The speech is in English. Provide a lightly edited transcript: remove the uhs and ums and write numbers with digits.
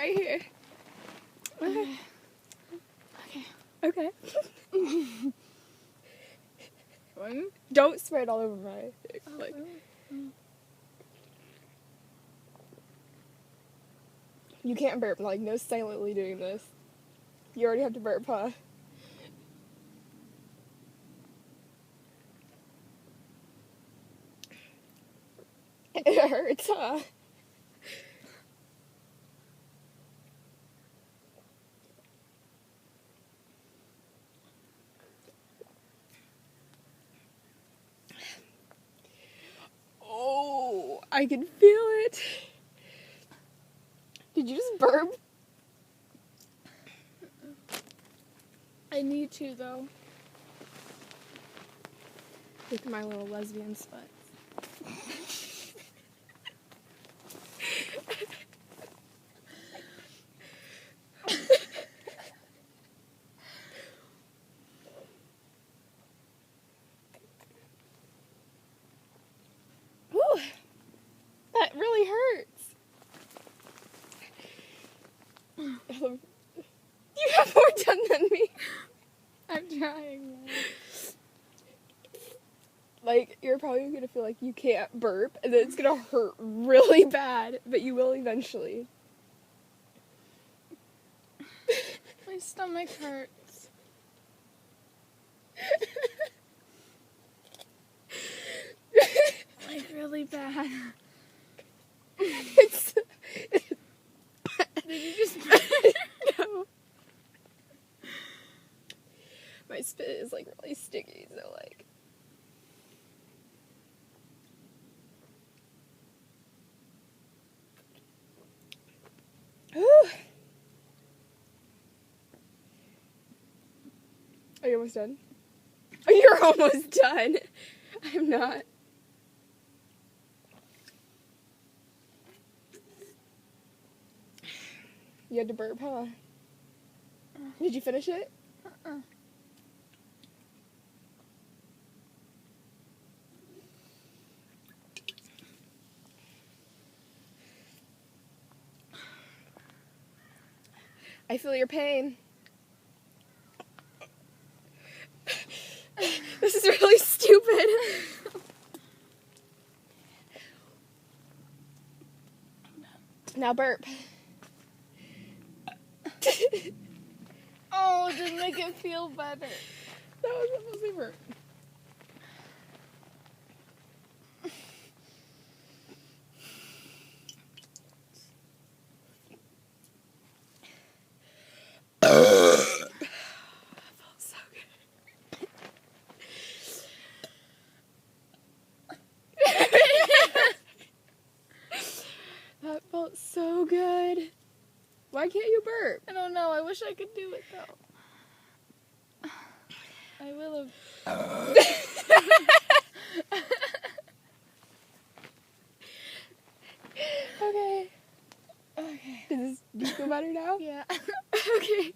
right here. Okay. Okay. Don't spray it all over my dick. Like. You can't burp. Like, no silently doing this. You already have to burp, huh? It hurts, huh? Oh, I can feel it. Did you just burp? I need to, though. Look at my little lesbian sweat. Whew. That really hurts. You have more done than me. I'm trying. Like, you're probably gonna feel like you can't burp, and then it's gonna hurt really bad, but you will eventually. My stomach hurts. Like, really bad. It's... Did you just... No. My spit is, like, really sticky, so, like... Whew. Are you almost done? Oh, you're almost done. I'm not. You had to burp, huh? Did you finish it? I feel your pain. This is really stupid. Now burp. Oh, it didn't make it feel better. That was supposed to burp. That felt so good. Why can't you burp? I don't know. I wish I could do it, though. I will have... Okay. Okay. Do you feel better now? Yeah. Okay.